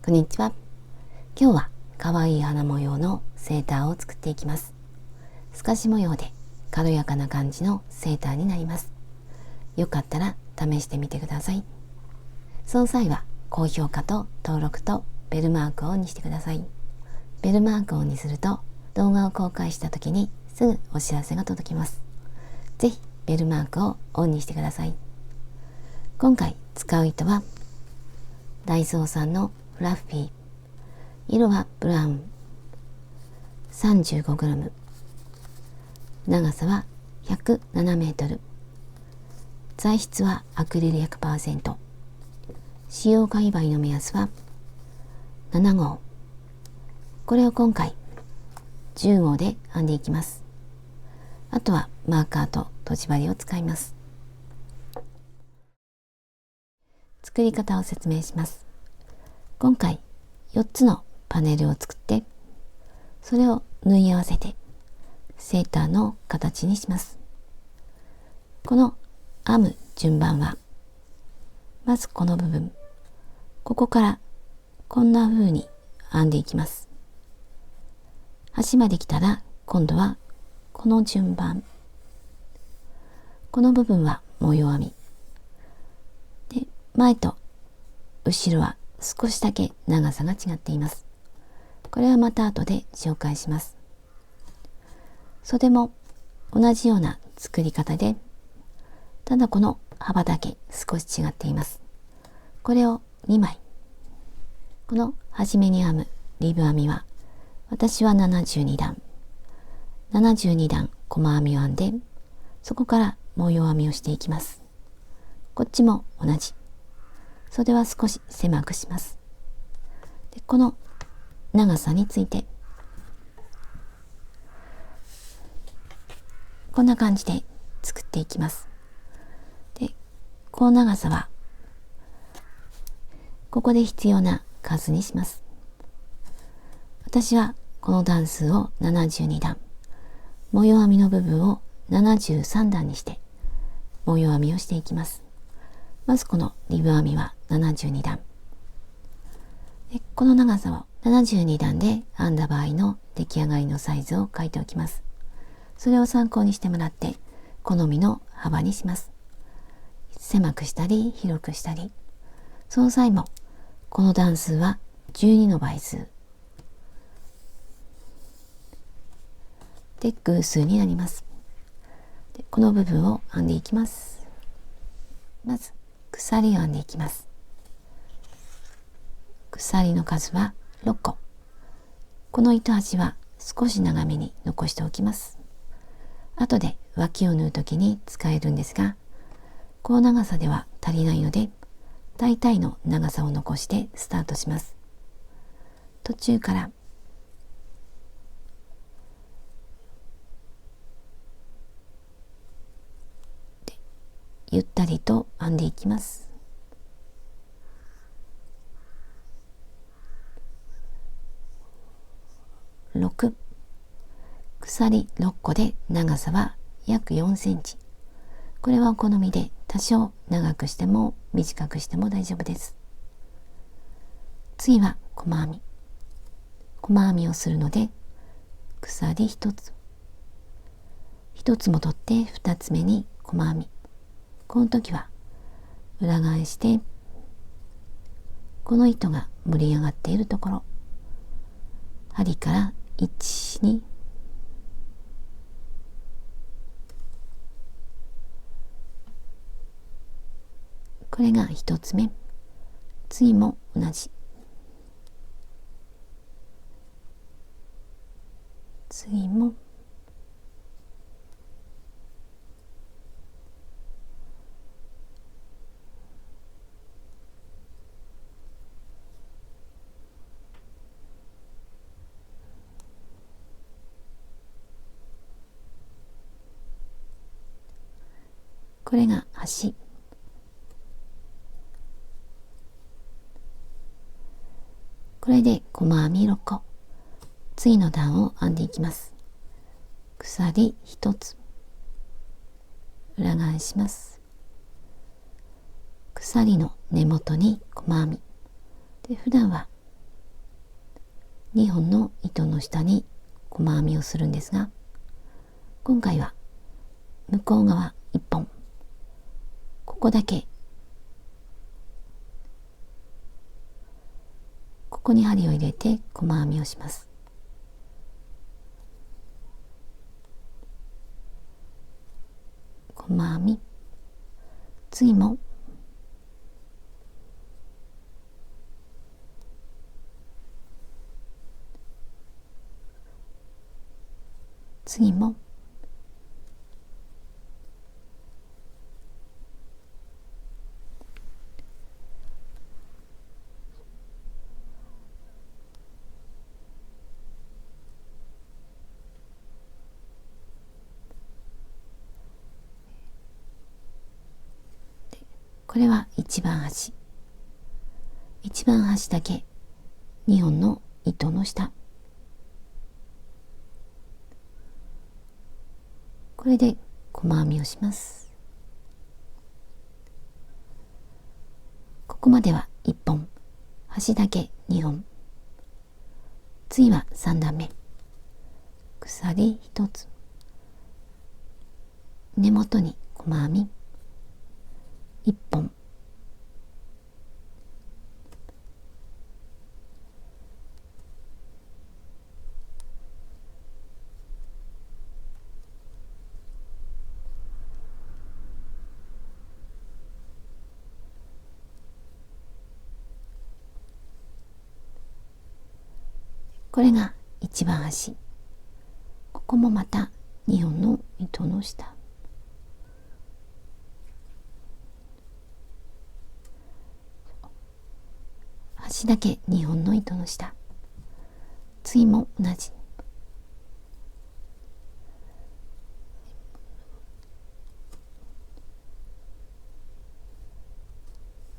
こんにちは。今日は可愛い花模様のセーターを作っていきます。透かし模様で軽やかな感じのセーターになります。よかったら試してみてください。その際は高評価と登録とベルマークをオンにしてください。ベルマークをオンにすると動画を公開した時にすぐお知らせが届きます。ぜひベルマークをオンにしてください。今回使う糸はダイソーさんのフラッフィー、色はブラウン、35g、長さは107メートル、材質はアクリル 100%、使用界隈の目安は7号。これを今回10号で編んでいきます。あとはマーカーととじ針を使います。作り方を説明します。今回4つのパネルを作って、それを縫い合わせてセーターの形にします。この編む順番は、まずこの部分、ここからこんな風に編んでいきます。端まで来たら今度はこの順番、この部分は模様編みで、前と後ろは少しだけ長さが違っています。これはまた後で紹介します。袖も同じような作り方で、ただこの幅だけ少し違っています。これを2枚。この初めに編むリブ編みは、私は72段。72段細編みを編んで、そこから模様編みをしていきます。こっちも同じ。袖は少し狭くします。で、この長さについて、こんな感じで作っていきます。で、この長さは、ここで必要な数にします。私はこの段数を72段、模様編みの部分を73段にして、模様編みをしていきます。まずこのリブ編みは72段。で、この長さを72段で編んだ場合の出来上がりのサイズを書いておきます。それを参考にしてもらって好みの幅にします。狭くしたり広くしたり。その際もこの段数は12の倍数で偶数になります。で、この部分を編んでいきます。まず鎖を編んでいきます。鎖の数は6個。この糸端は少し長めに残しておきます。後で脇を縫うときに使えるんですが、この長さでは足りないので、大体の長さを残してスタートします。途中からゆったりと編んでいきます。6、鎖6個で長さは約4センチ。これはお好みで多少長くしても短くしても大丈夫です。次は細編み。細編みをするので、鎖1つ。1つも取って2つ目に細編み。この時は裏返して、この糸が盛り上がっているところ、針から1、2、これが1つ目。次も同じ。次もこれが端。これで細編み6個。次の段を編んでいきます。鎖1つ。裏返します。鎖の根元に細編み。で、普段は2本の糸の下に細編みをするんですが、今回は向こう側1本、ここだけ、ここに針を入れて細編みをします。細編み、次も次もこれは一番端だけ2本の糸の下、これで細編みをします。ここまでは1本、端だけ2本、次は3段目、鎖1つ、根元に細編み1本、これが一番端、ここもまた2本の糸の下、端だけ2本の糸の下、次も同じ、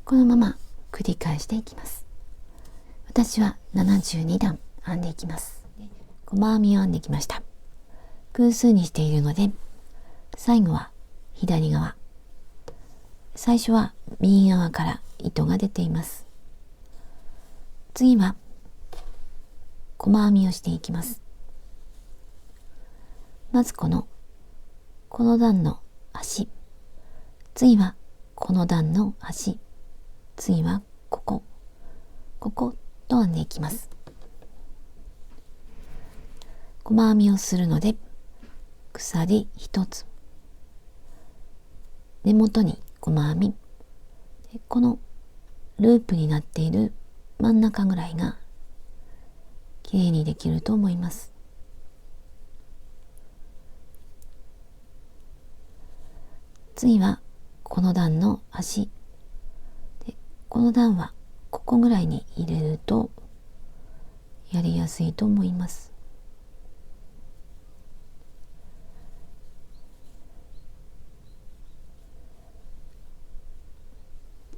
このまま繰り返していきます。私は72段編んでいきます。細編みを編んできました。偶数にしているので、最後は左側、最初は右側から糸が出ています。次は細編みをしていきます。まずこの段の端、次はこの段の端、次はここと編んでいきます。細編みをするので、鎖1つ、根元に細編み、このループになっている真ん中ぐらいがきれいにできると思います。次はこの段の端で、この段はここぐらいに入れるとやりやすいと思います。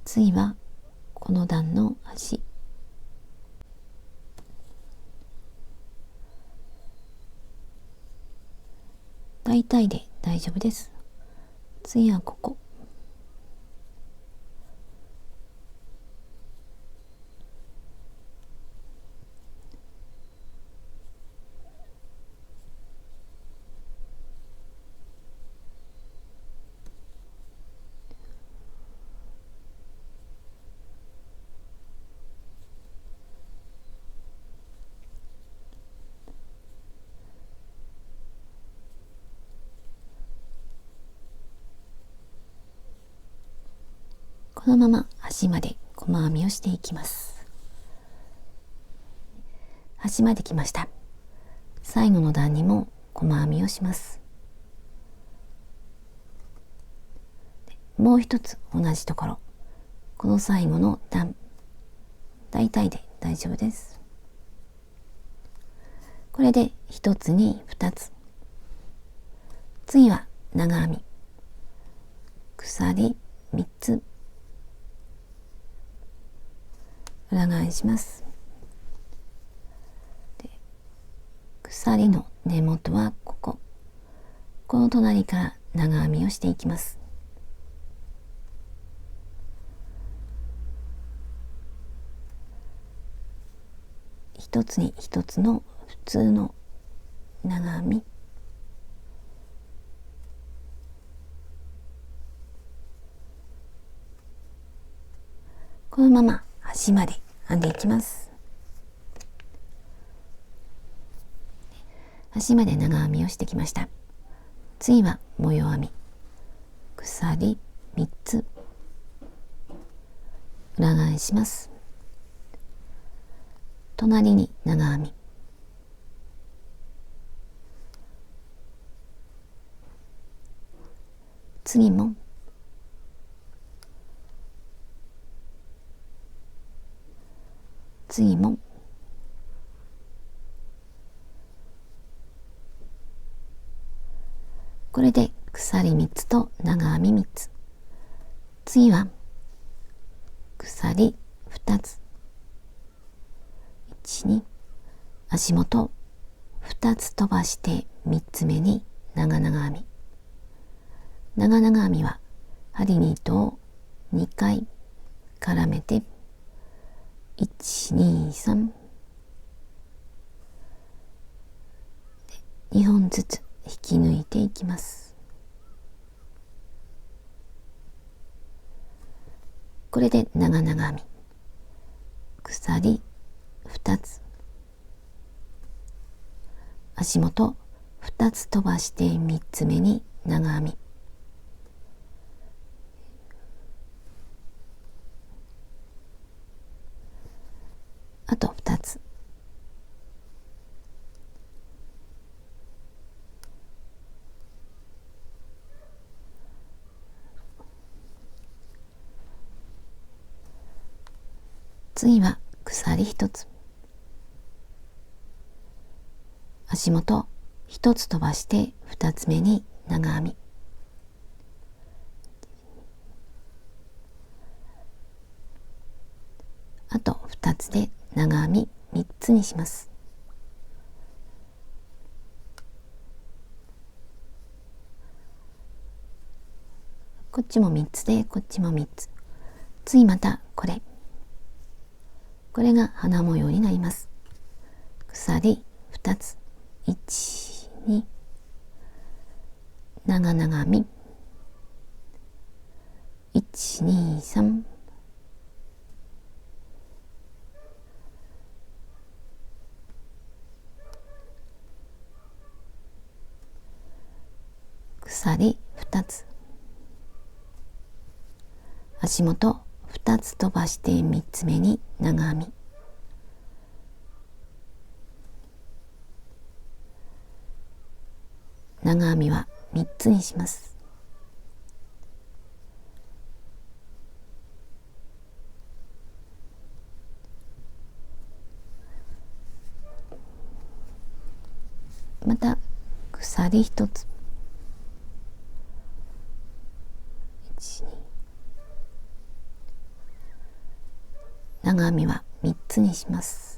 次はこの段の端、大体で大丈夫です。次はここ、このまま端まで細編みをしていきます。端まで来ました。最後の段にも細編みをします。もう一つ同じところ、この最後の段、大体で大丈夫です。これで1つに2つ、次は長編み、鎖3つ、裏返します。で、鎖の根元はこの隣から長編みをしていきます。引一つに一つの普通の長編み、このまま端まで編んでいきます。端まで長編みをしてきました。次は模様編み、鎖3つ裏返します。隣に長編み、次も次もこれで鎖3つと長編み3つ。次は鎖2つ、1、2、足元2つ飛ばして3つ目に長々編み。長々編みは針に糸を2回絡めて1、2、3 2本ずつ引き抜いていきます。これで長々編み、鎖2つ、足元2つ飛ばして3つ目に長編み、あと2つ、次は鎖1つ、足元1つ飛ばして2つ目に長編み、あと2つで長編み3つにします。こっちも3つでこっちも3つ。次またこれが花模様になります。鎖2つ、1、2、長々編み、1、2、3、鎖2つ、足元2つ飛ばして3つ目に長編み、長編みは3つにします。また鎖1つ、1、2、長編みは3つにします。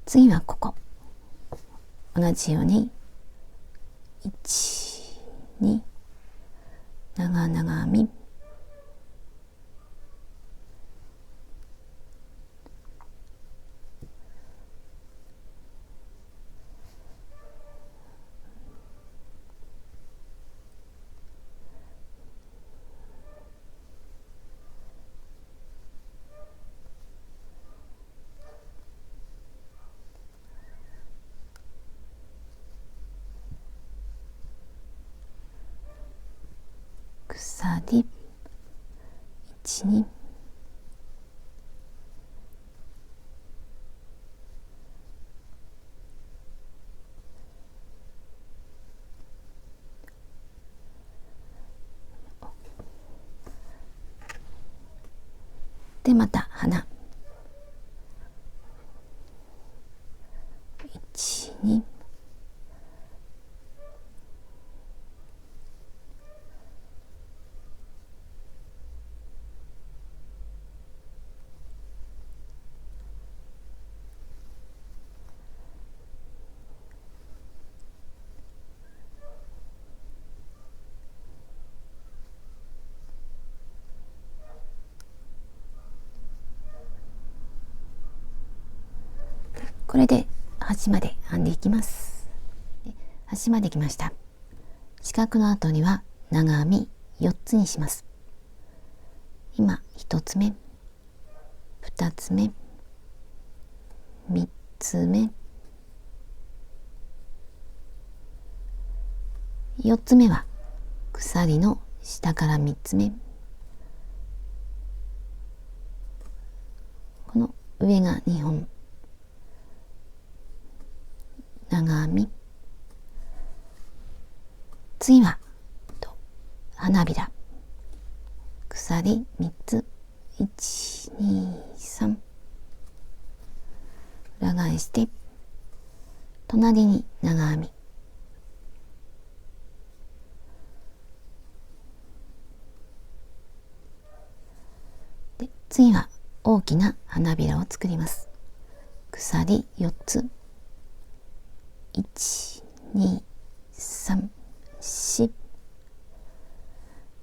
次はここ同じように1、2、長々編み、鎖1、2、でまた花1、2、これで端まで編んでいきます。端まできました。四角の後には長編み4つにします。今1つ目、2つ目、3つ目、4つ目は鎖の下から3つ目、この上が2本長編み、次は花びら、鎖3つ、1、2、3、裏返して隣に長編み、で次は大きな花びらを作ります。鎖4つ、1、2、3、4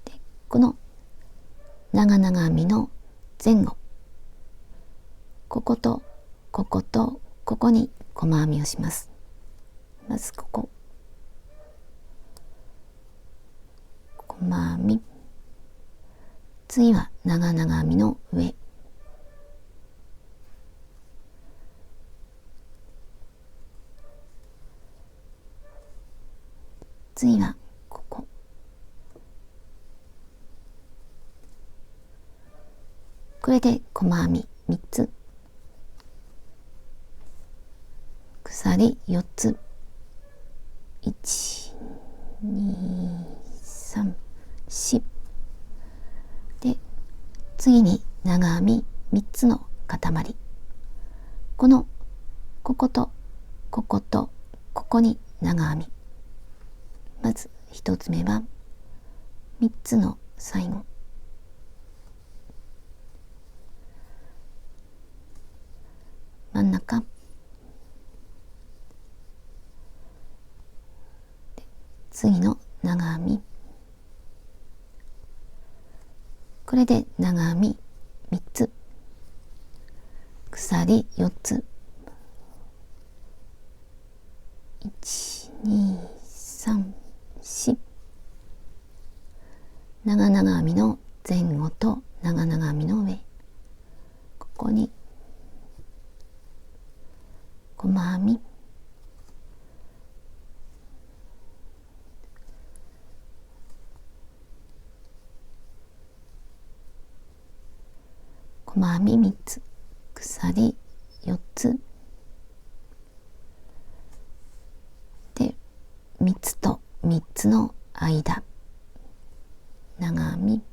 で、この長々編みの前後、こことこことここに細編みをします。まずここ細編み、次は長々編みの上、次はここ、これで細編み3つ、鎖4つ、1、2、3、4で、次に長編み3つの塊、このこことこことここに長編み、まず1つ目は3つの最後、真ん中で、次の長編み、これで長編み3つ、鎖4つ、1、2、3、4、長々編みの前後と長々編みの上、ここに細編み、細編み3つ、鎖4つで、3つと3つの間、長編み、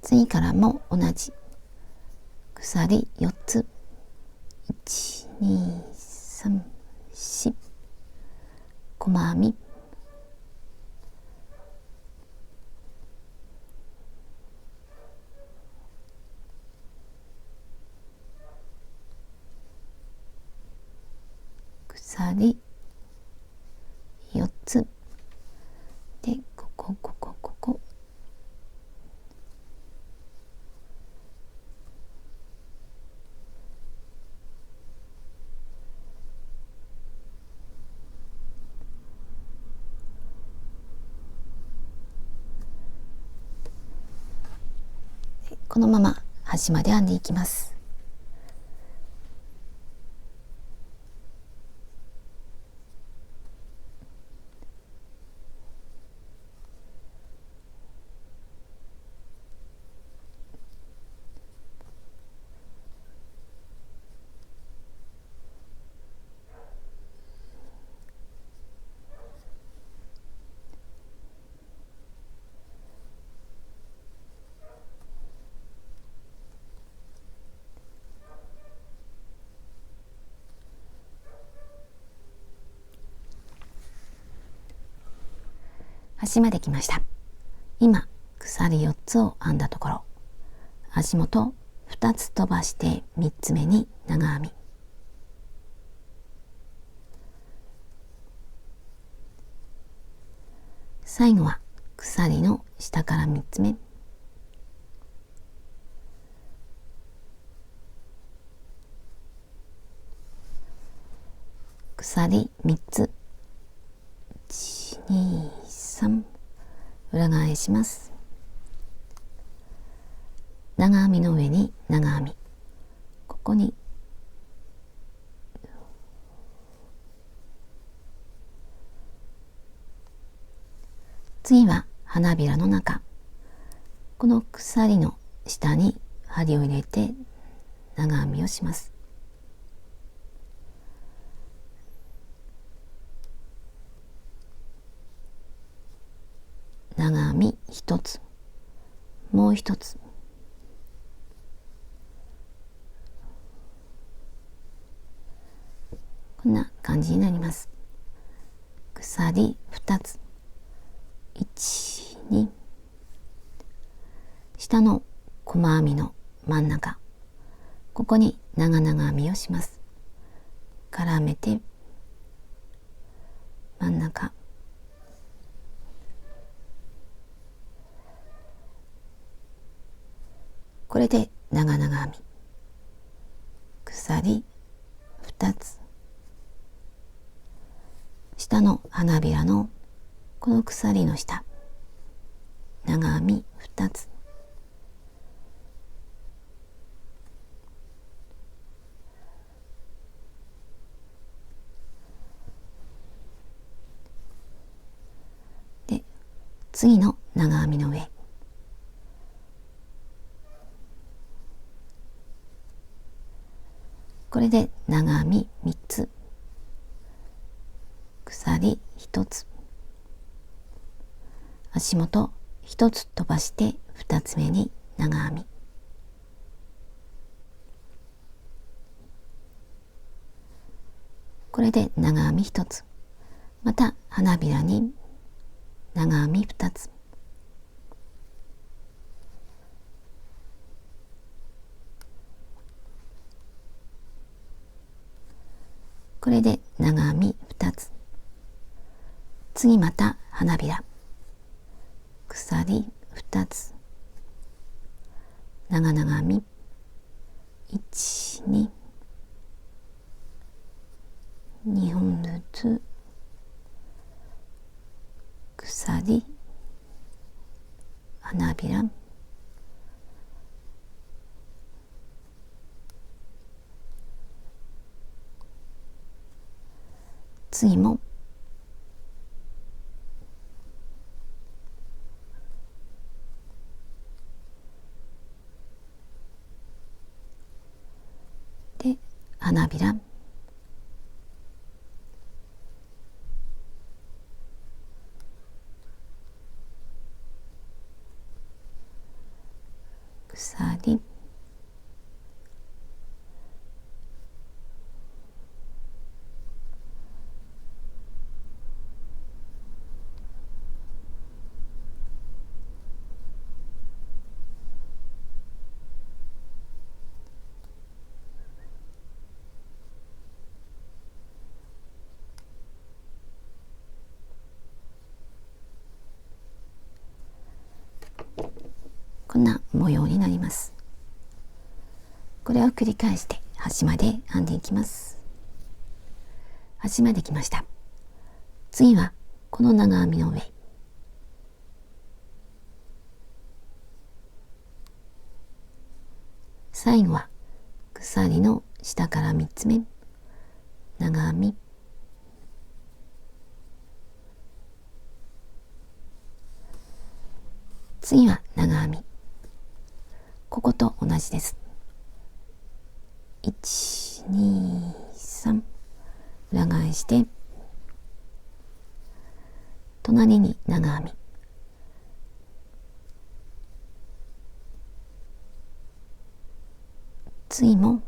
次からも同じ、鎖4つ、1、2、3、4、細編み、鎖4つで、ここここここ、このまま端まで編んでいきます。端まで来ました。今鎖4つを編んだところ、足元2つ飛ばして3つ目に長編み。最後は鎖の下から3つ目。鎖3つ。1、2、3。裏返します。長編みの上に長編み。ここに次は花びらの中、この鎖の下に針を入れて長編みをします。長編み1つ、もう1つ、こんな感じになります。鎖2つ、1、2、下の細編みの真ん中、ここに長々編みをします。絡めて真ん中、これで長々編み。鎖2つ、下の花びらのこの鎖の下、長編み2つ、で次の長編みの上、これで長編み3つ、鎖1つ、足元1つ飛ばして2つ目に長編み。これで長編み1つ、また花びらに長編み2つ、これで長編み2つ、次また花びら、鎖2つ、長々編み1、2、2本ずつ、鎖、花びら、次もで花びら、鎖、こんな模様になります。これを繰り返して端まで編んでいきます。端まで来ました。次はこの長編みの上、最後は鎖の下から3つ目、長編み、次は長編み、ここと同じです。1、2、3、裏返して隣に長編み、次も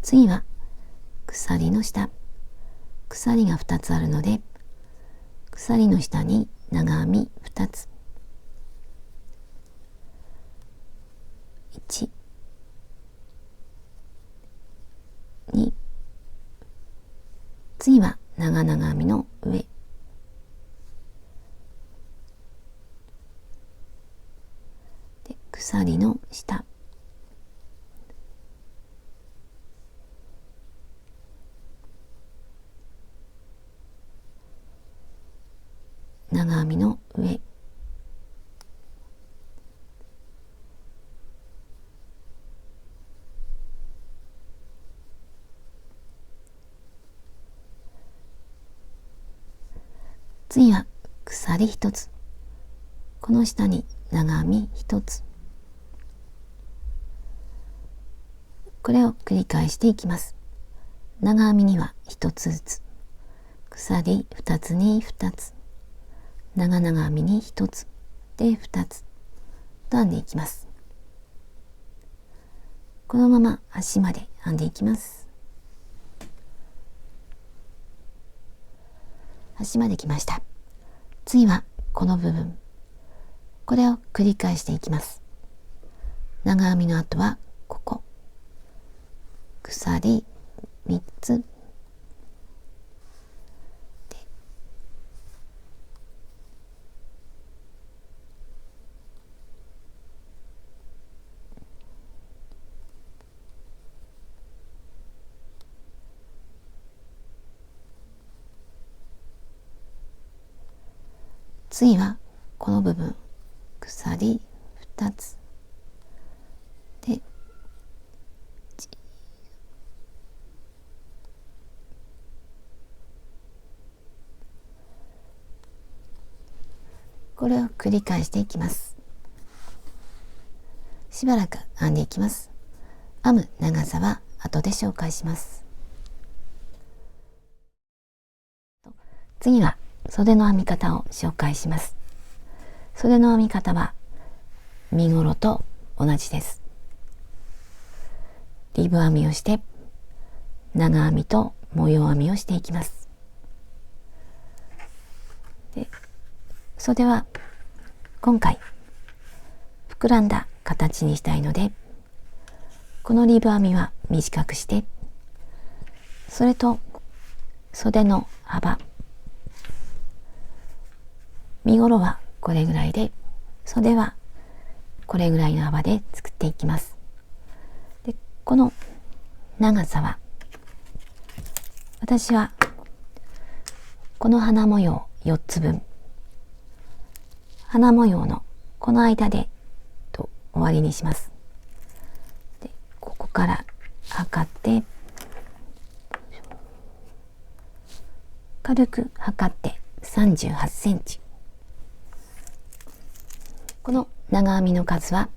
次は鎖の下、鎖が2つあるので、鎖の下に長編み2つ、1、2、次は長々編みの上、で鎖の下、長編みの上、次は鎖1つ、この下に長編み1つ、これを繰り返していきます。長編みには1つずつ、鎖2つに2つ、長々編みに1つで2つと編んでいきます。このまま足まで編んでいきます。足まで来ました。次はこの部分、これを繰り返していきます。長編みの後はここ、鎖3つ、次はこの部分、鎖2つで、これを繰り返していきます。しばらく編んでいきます。編む長さは後で紹介します。次は袖の編み方を紹介します。袖の編み方は身ごろと同じです。リブ編みをして長編みと模様編みをしていきます。で、袖は今回膨らんだ形にしたいので、このリブ編みは短くして、それと袖の幅、身ごろはこれぐらいで、袖はこれぐらいの幅で作っていきます。で、この長さは、私はこの花模様4つ分、花模様のこの間で終わりにします。で、ここから測って軽く測って38センチ。この長編みの数は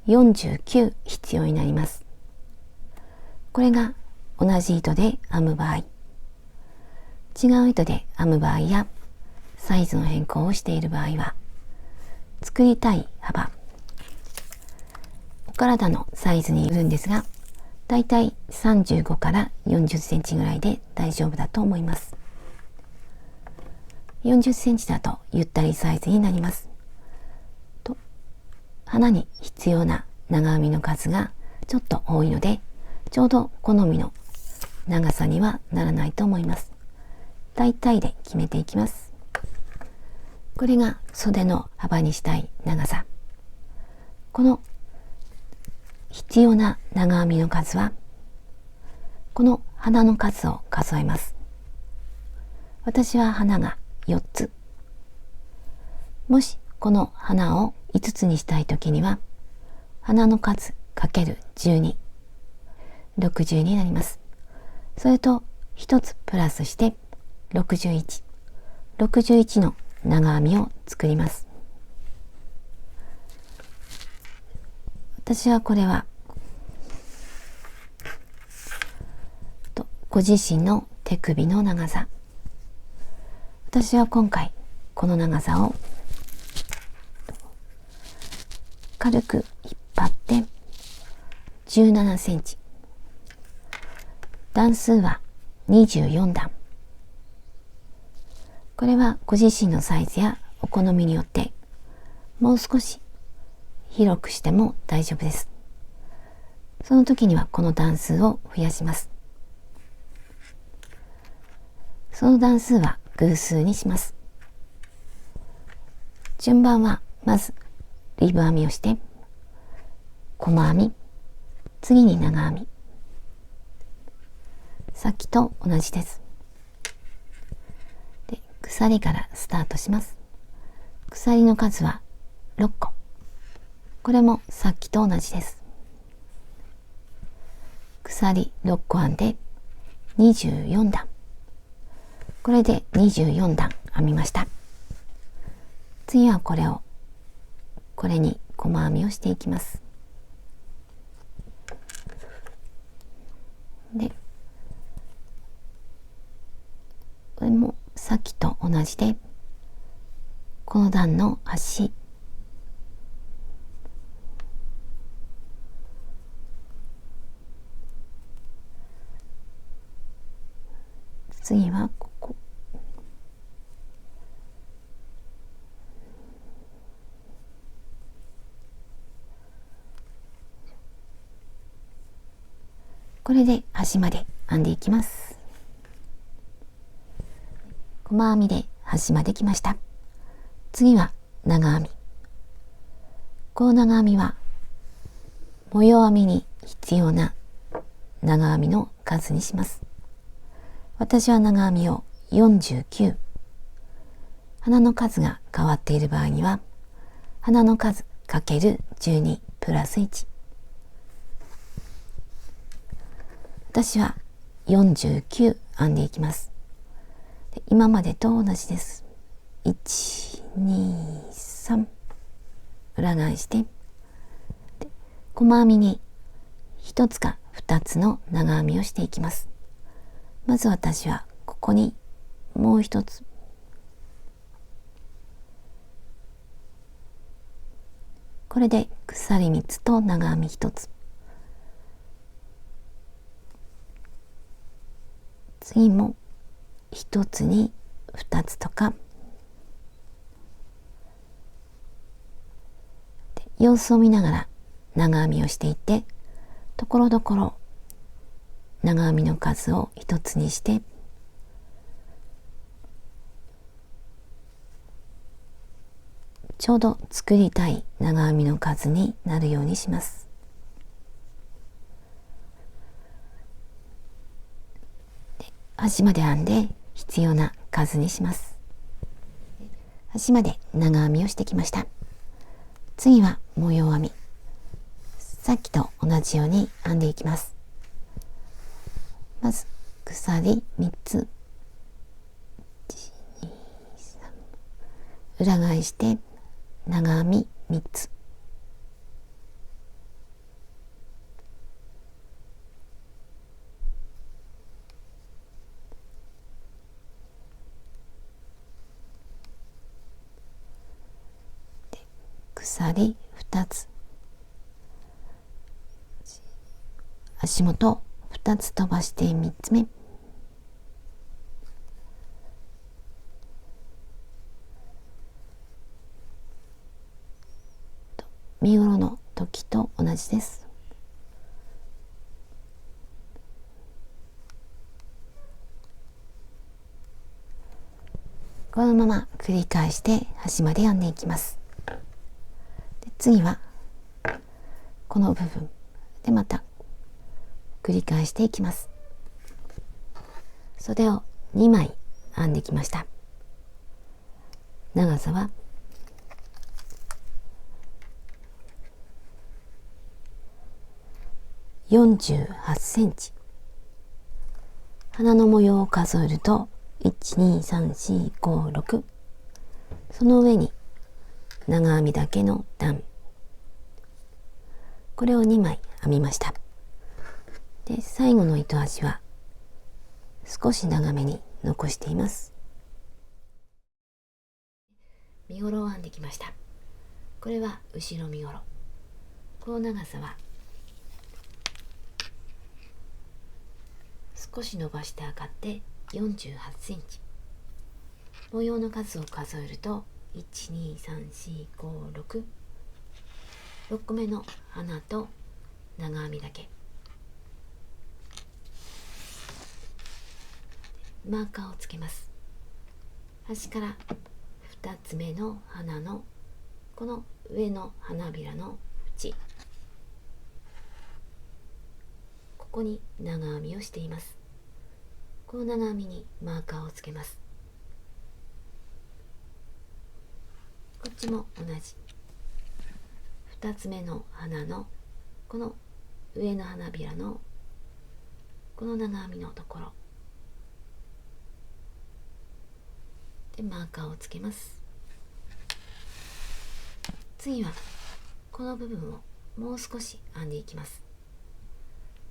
49必要になります。これが同じ糸で編む場合、違う糸で編む場合やサイズの変更をしている場合は、作りたい幅、お体のサイズによるんですが、だいたい35から40センチぐらいで大丈夫だと思います。40センチだとゆったりサイズになります。と、花に必要な長編みの数がちょっと多いので、ちょうど好みの長さにはならないと思います。だいたいで決めていきます。これが袖の幅にしたい長さ。この必要な長編みの数は、この花の数を数えます。私は花が4つ。もしこの花を5つにしたいときには、花の数かける12、60になります。それと1つプラスして61、61の長編みを作ります。私はこれはご自身の手首の長さ。私は今回この長さを軽く引っ張って17センチ。段数は24段。これはご自身のサイズやお好みによってもう少し広くしても大丈夫です。その時にはこの段数を増やします。その段数は偶数にします。順番はまずリブ編みをして細編み、次に長編み、さっきと同じです。で、鎖からスタートします。鎖の数は6個。これもさっきと同じです。鎖6個編んで24段。これで24段編みました。次はこれに細編みをしていきます。で、これもさっきと同じで、この段の端、次はここ、これで端まで編んでいきます。細編みで端まで来ました。次は長編み。この長編みは模様編みに必要な長編みの数にします。私は長編みを49。花の数が変わっている場合には花の数かける12プラス1。私は49編んでいきます。で、今までと同じです。1、2、3。裏返して、細編みに1つか2つの長編みをしていきます。まず私はここにもう一つ。これで鎖3つと長編み1つ。次も1つに2つとか、様子を見ながら長編みをしていって、ところどころ長編みの数を1つにして、ちょうど作りたい長編みの数になるようにします。端まで編んで必要な数にします。端まで長編みをしてきました。次は模様編み。さっきと同じように編んでいきます。まず鎖3つ、1、2、3、裏返して長編み3つ、鎖2つ、足元2つ飛ばして3つ目、身ごろの時と同じです。このまま繰り返して端まで編んでいきます。で、次はこの部分でまた繰り返していきます。袖を2枚編んできました。長さは48センチ。花の模様を数えると1、2、3、4、5、6。その上に長編みだけの段。これを2枚編みました。で、最後の糸端は少し長めに残しています。身ごろを編んできました。これは後ろ身ごろ。この長さは少し伸ばして測って48センチ。模様の数を数えると1234566個目の花と長編みだけ。マーカーをつけます。端から2つ目の花のこの上の花びらの縁、ここに長編みをしています。この長編みにマーカーをつけます。こっちも同じ。2つ目の花のこの上の花びらのこの長編みのところでマーカーをつけます。次はこの部分をもう少し編んでいきます。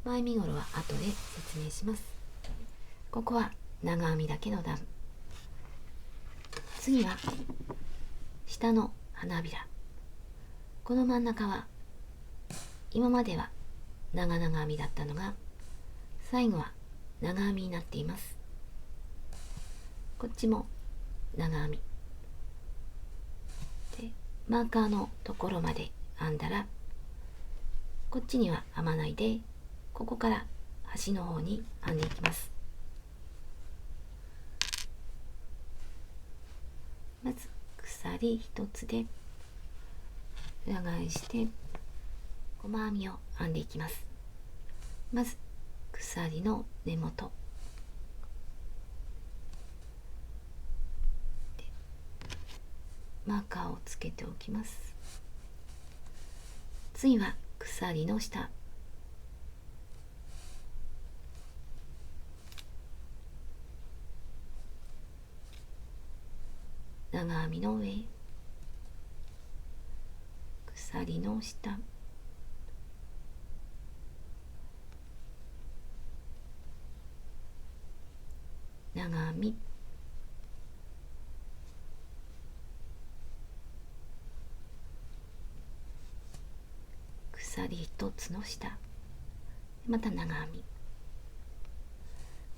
前身ごろは後で説明します。ここは長編みだけの段。次は下の花びら、この真ん中は今までは長々編みだったのが最後は長編みになっています。こっちも長編みでマーカーのところまで編んだら、こっちには編まないでここから端の方に編んでいきます。まず鎖一つで裏返して細編みを編んでいきます。まず鎖の根元でマーカーをつけておきます。次は鎖の下、長編みの上、鎖の下、長編み、鎖一つの下、また長編み。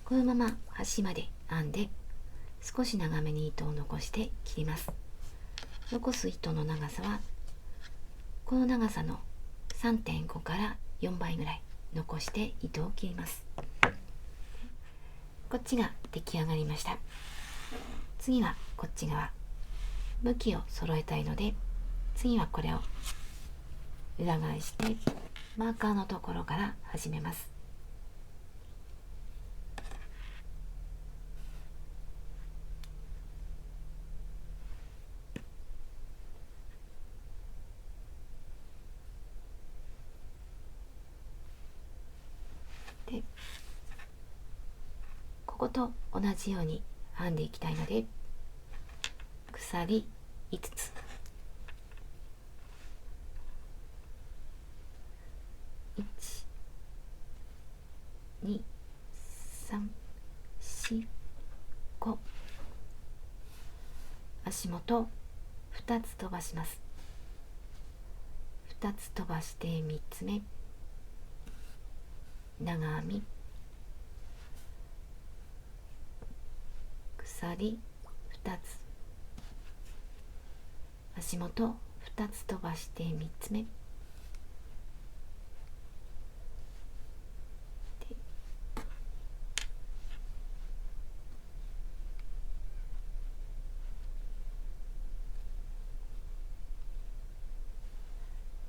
このまま端まで編んで少し長めに糸を残して切ります。残す糸の長さはこの長さの 3.5 から4倍ぐらい残して糸を切ります。こっちが出来上がりました。次はこっち側、向きを揃えたいので次はこれを裏返してマーカーのところから始めます。でここと同じように編んでいきたいので鎖5つ、1、2、3、4、5、足元2つ飛ばします。2つ飛ばして3つ目、長編み、鎖2つ、足元2つ飛ばして3つ目で、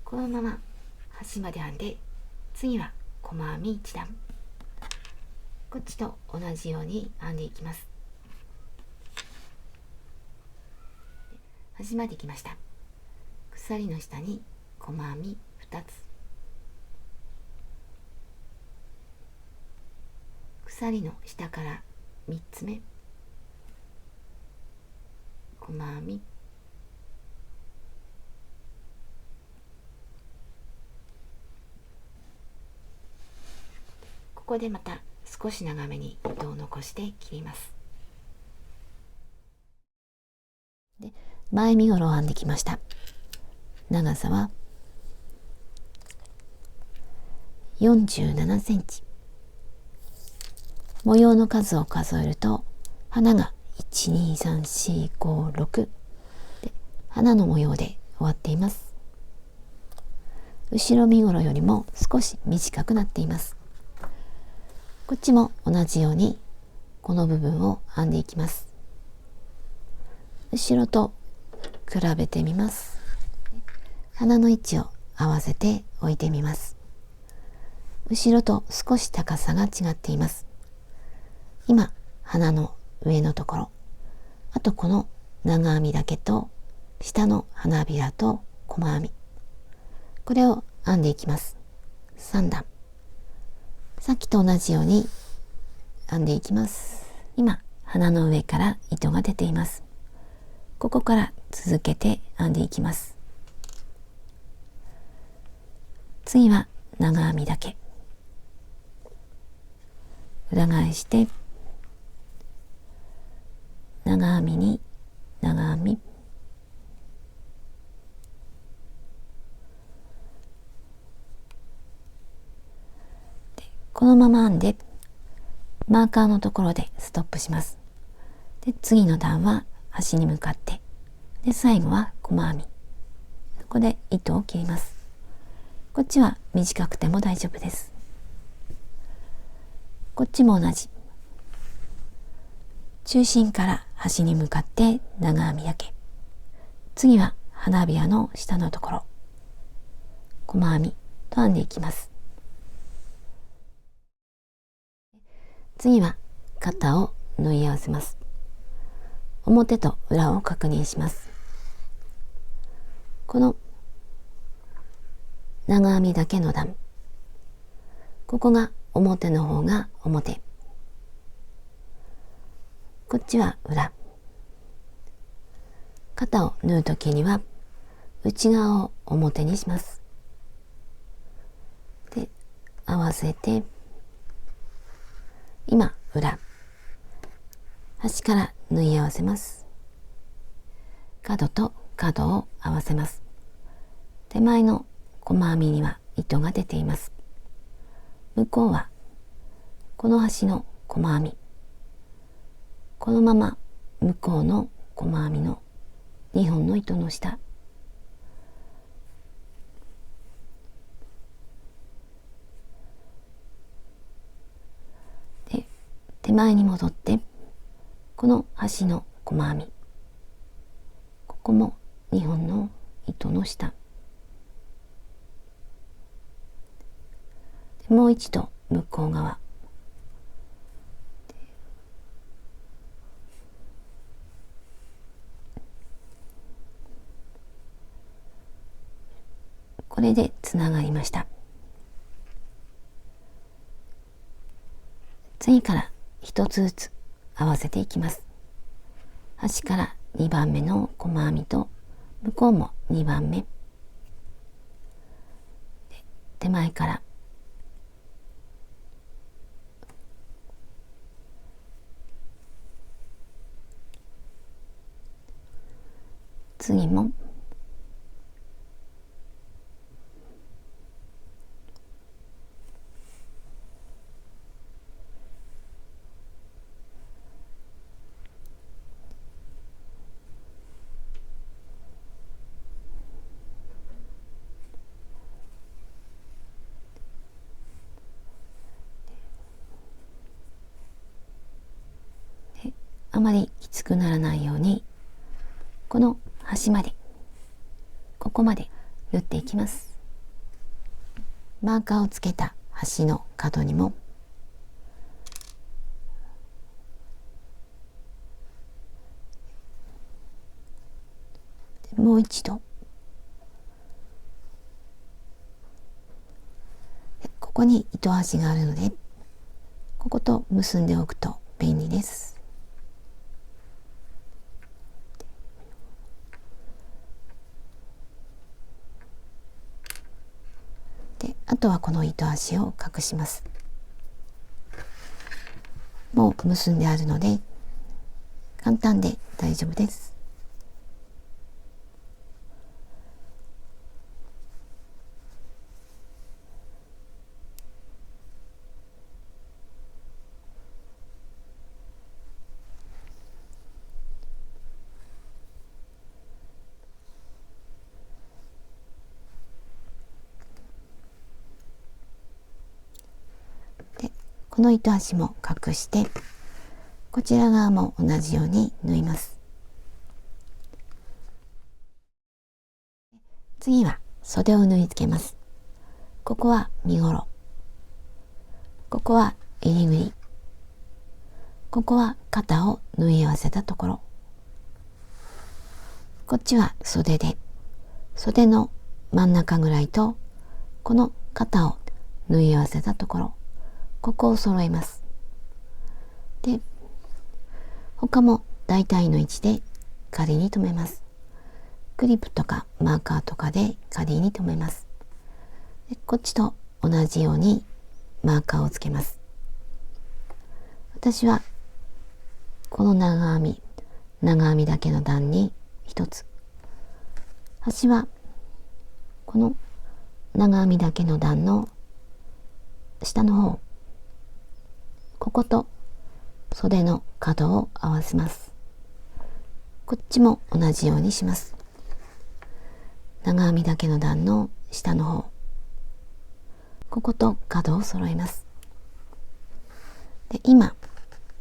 このまま端まで編んで次は細編み1段、こっちと同じように編んでいきます。端まで来ました。鎖の下に細編み2つ、鎖の下から3つ目、細編み、ここでまた少し長めに糸を残して切ります。で前身ごろを編んできました。長さは47センチ。模様の数を数えると花が12345で花の模様で終わっています。後ろ身ごろよりも少し短くなっています。こっちも同じようにこの部分を編んでいきます。後ろと比べてみます。花の位置を合わせて置いてみます。後ろと少し高さが違っています。今、花の上のところ、あとこの長編みだけと下の花びらと細編み、これを編んでいきます。3段。さっきと同じように編んでいきます。今、花の上から糸が出ています。ここから続けて編んでいきます。次は長編みだけ。裏返して長編みに長編み、このまま編んでマーカーのところでストップします。で、次の段は端に向かって、で最後は細編み、ここで糸を切ります。こっちは短くても大丈夫です。こっちも同じ。中心から端に向かって長編みだけ。次は花びらの下のところ、細編みと編んでいきます。次は肩を縫い合わせます。表と裏を確認します。この長編みだけの段、ここが表の方が表、こっちは裏。肩を縫うときには内側を表にします。で、合わせて今裏、端から縫い合わせます。角と角を合わせます。手前の細編みには糸が出ています。向こうはこの端の細編み、このまま向こうの細編みの2本の糸の下、で手前に戻ってこの端の細編み、ここも2本の糸の下、もう一度向こう側、これでつながりました。次から一つずつ合わせていきます。端から2番目の細編みと向こうも2番目、手前から次もあまりきつくならないようにこの端まで、ここまで縫っていきます。マーカーをつけた端の角にももう一度、ここに糸端があるのでここと結んでおくと便利です。で、あとはこの糸端を隠します。もう結んであるので簡単で大丈夫です。この糸端も隠して、こちら側も同じように縫います。次は袖を縫い付けます。ここは身ごろ、ここは襟ぐり、ここは肩を縫い合わせたところ、こっちは袖で、袖の真ん中ぐらいとこの肩を縫い合わせたところ、ここを揃えます。で、他も大体の位置で仮に留めます。クリップとかマーカーとかで仮に留めます。で、こっちと同じようにマーカーをつけます。私はこの長編みだけの段に一つ、端はこの長編みだけの段の下の方、ここと袖の角を合わせます。こっちも同じようにします。長編みだけの段の下の方、ここと角を揃えます。で、今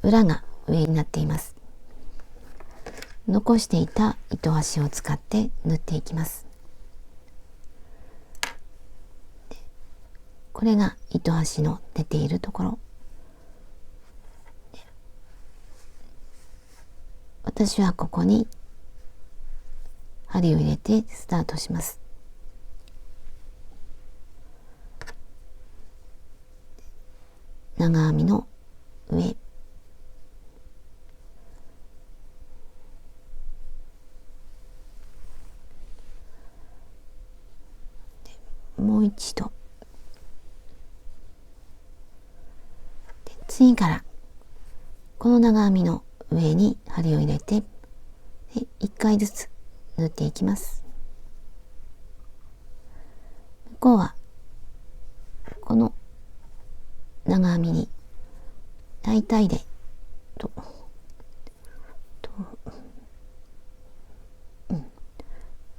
裏が上になっています。残していた糸端を使って縫っていきます。これが糸端の出ているところ。私はここに針を入れてスタートします。長編みの上、もう一度、で次からこの長編みの上に針を入れて、で1回ずつ縫っていきます。向こうはこの長編みに大体で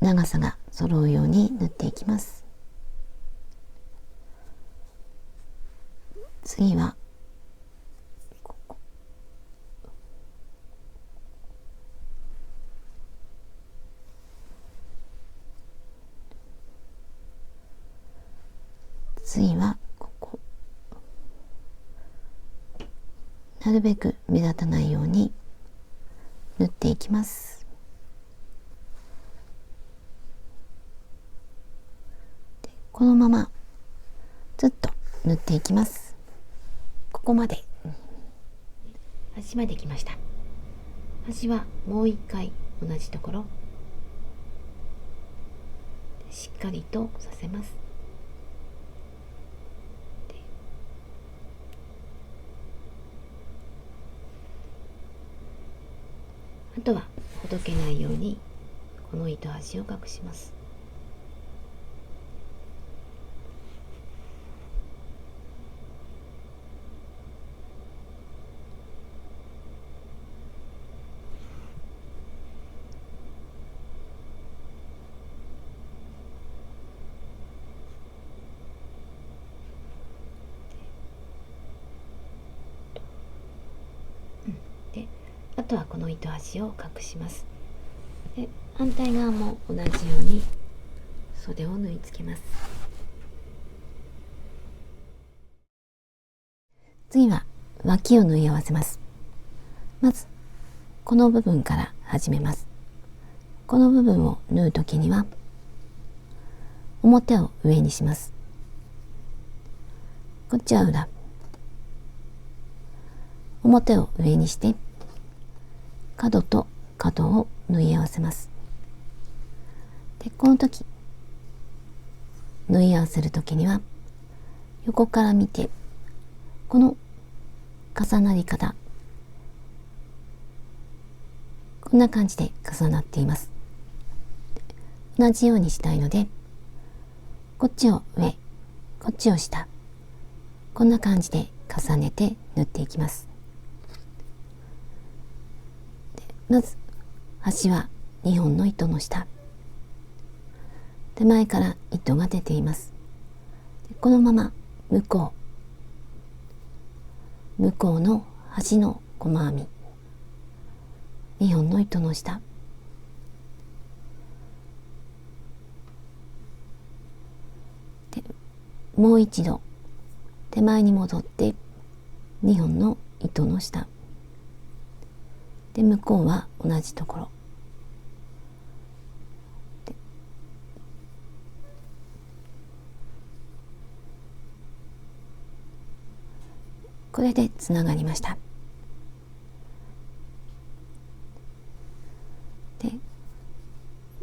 長さが揃うように縫っていきます。次はここ、次はここ、なるべく目立たないように縫っていきます。で、このままずっと縫っていきます。ここまで端まで来ました。端はもう一回同じところしっかりとさせます。あとはほどけないようにこの糸端を隠します。で、あとはこの糸端を隠します。で、反対側も同じように袖を縫い付けます。次は脇を縫い合わせます。まずこの部分から始めます。この部分を縫うときには表を上にします。こっちは裏、表を上にして角と角を縫い合わせます。で、この時縫い合わせる時には横から見てこの重なり方、こんな感じで重なっています。同じようにしたいので、こっちを上、こっちを下、こんな感じで重ねて縫っていきます。まず端は2本の糸の下、手前から糸が出ています。このまま向こ向こうの端の細編み、2本の糸の下で、もう一度手前に戻って2本の糸の下で、向こうは同じところで、これでつながりました。で、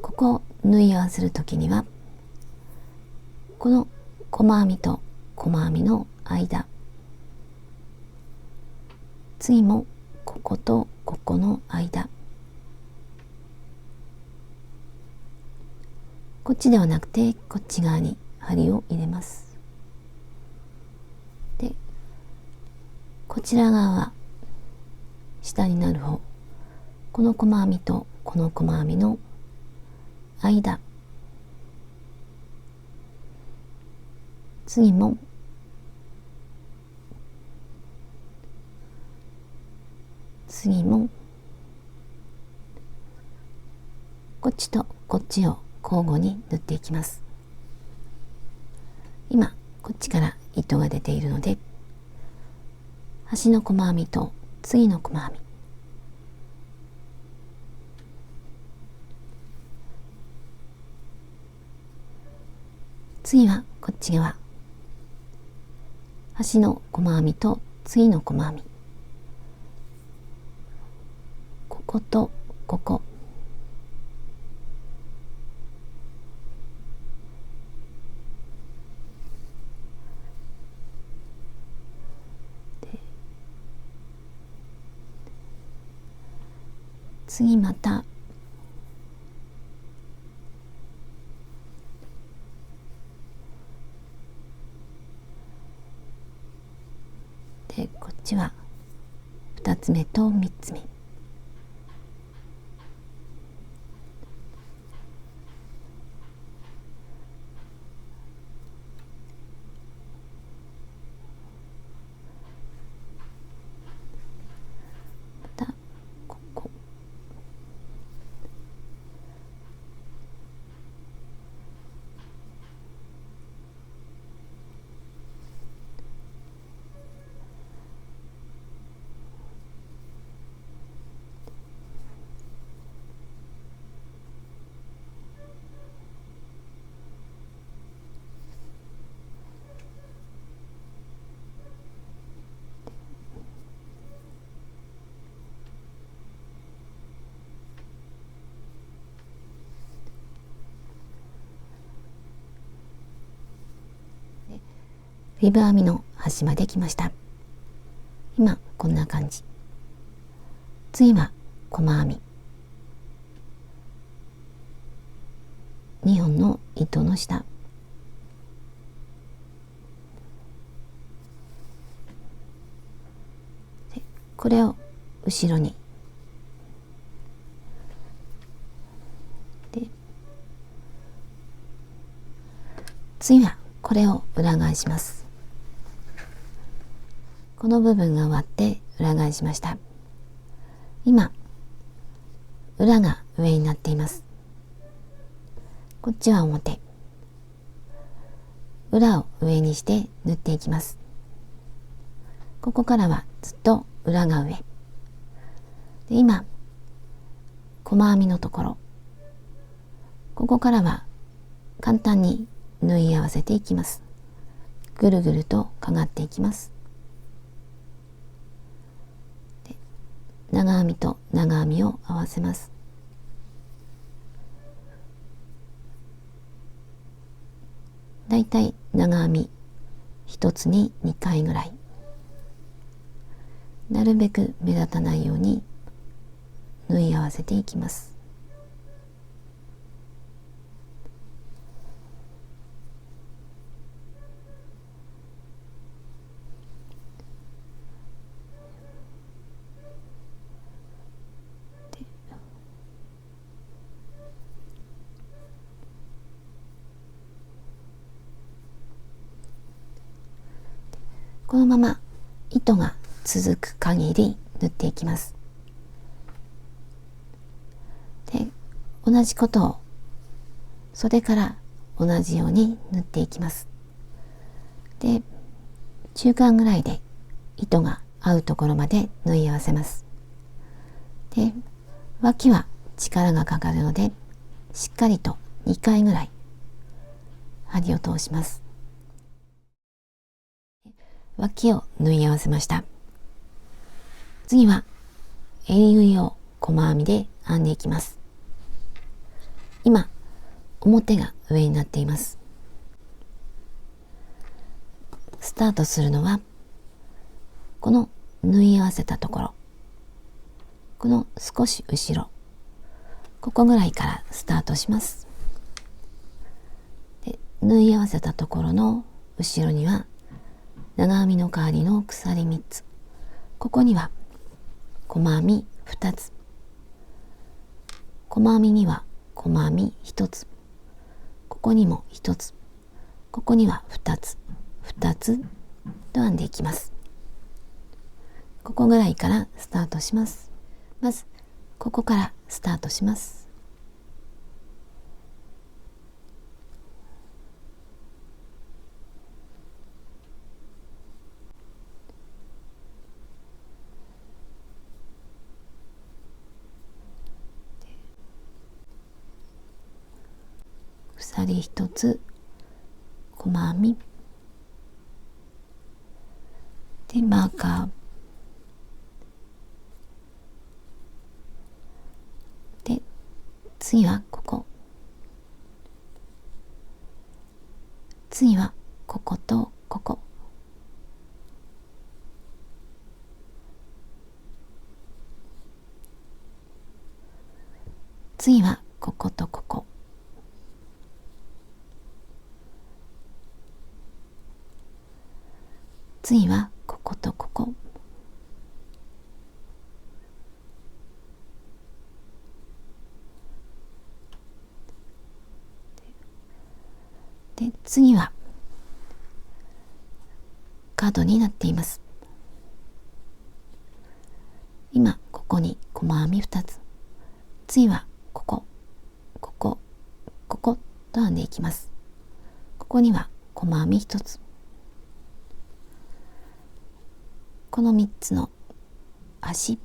ここを縫い合わせるときには、この細編みと細編みの間、次もこことここの間、こっちではなくてこっち側に針を入れます。で、こちら側は下になる方、この細編みとこの細編みの間、次も次もこっちとこっちを交互に縫っていきます。今こっちから糸が出ているので、端の細編みと次の細編み、次はこっち側、端の細編みと次の細編み、こことここで、次またで、こっちは2つ目と3つ目、またここ、リブ編みの端まで来ました。今こんな感じ。次は細編み、2本の糸の下で、これを後ろにで、次はこれを裏返します。この部分が終わって裏返しました。今裏が上になっています。こっちは表、裏を上にして縫っていきます。ここからはずっと裏が上で、今細編みのところ、ここからは簡単に縫い合わせていきます。ぐるぐるとかがっていきます。で、長編みと長編みを合わせます。だいたい長編み1つに2回ぐらい、なるべく目立たないように縫い合わせていきます。このまま糸が続く限り縫っていきます。で、同じことを袖から同じように縫っていきます。で、中間ぐらいで糸が合うところまで縫い合わせます。で、脇は力がかかるのでしっかりと2回ぐらい針を通します。脇を縫い合わせました。次は襟縫いを細編みで編んでいきます。今表が上になっています。スタートするのはこの縫い合わせたところ、この少し後ろ、ここぐらいからスタートします。で、縫い合わせたところの後ろには長編みの代わりの鎖3つ、ここには細編み2つ、細編みには細編み1つ、ここにも1つ、ここには2つ、2つと編んでいきます。ここぐらいからスタートします。まずここからスタートします。鎖1つ、細編みでマーカーで、次はここ、次はこことここ、次はこことここ、次はこことここ、で、次は角になっています。今ここに細編み2つ、次はここ、ここ、ここと編んでいきます。ここには細編み1つ、この3つの足、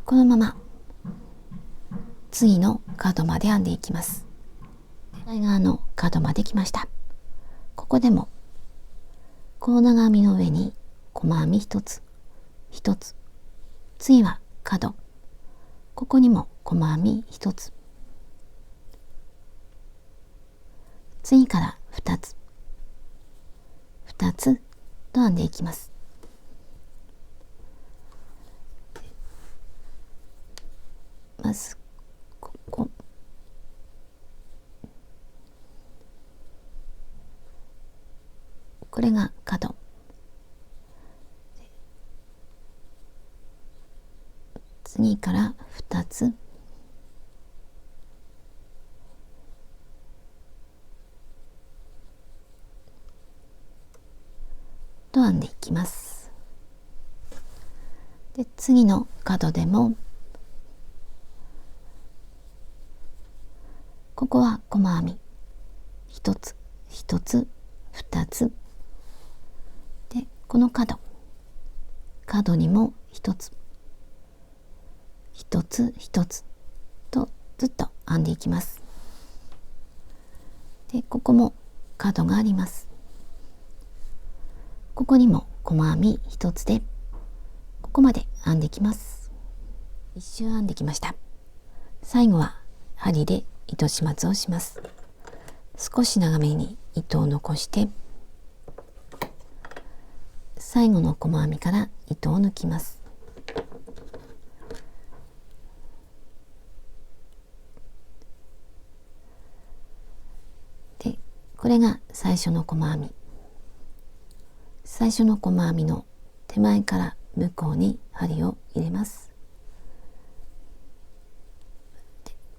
このまま次の角まで編んでいきます。内側の角まで来ました。ここでもこの長編みの上に細編み1つ1つ、次は角、ここにも細編み1つ、次から2つ2つと編んでいきます。まずここ、これが角、次から2つ、と編んでいきます。で、次の角でもここは細編み1つ1つ2つで、この角にも1つ1つ1つとずっと編んでいきます。で、ここも角があります。ここにも細編み1つでここまで編んでいきます。一周編んできました。最後は針で糸始末をします。少し長めに糸を残して最後の細編みから糸を抜きます。で、これが最初の細編み。最初の細編みの手前から向こうに針を入れます。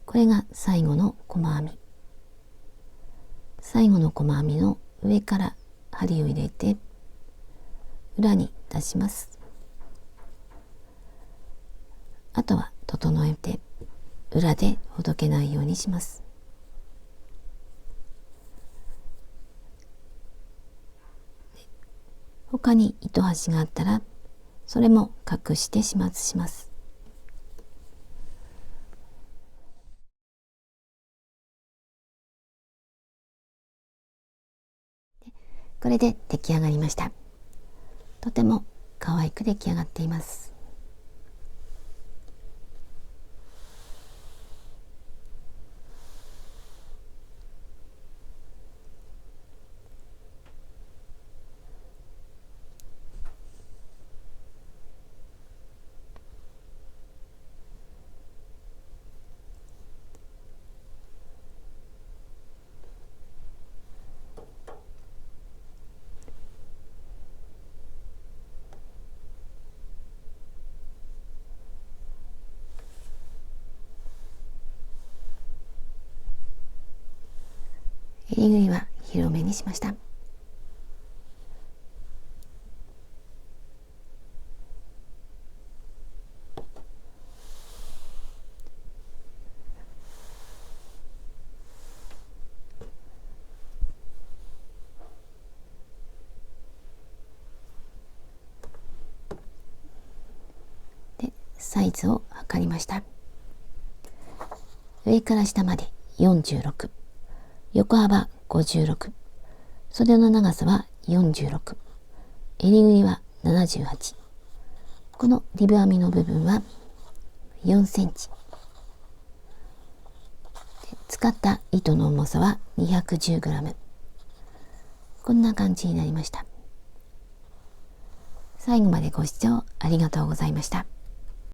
これが最後の細編み。最後の細編みの上から針を入れて裏に出します。あとは整えて裏でほどけないようにします。他に糸端があったらそれも隠して始末します。これで出来上がりました。とても可愛く出来上がっています。襟ぐりは広めにしました。で、サイズを測りました。上から下まで46、横幅56、袖の長さは46、襟ぐりは78。このリブ編みの部分は4センチ。使った糸の重さは 210g。こんな感じになりました。最後までご視聴ありがとうございました。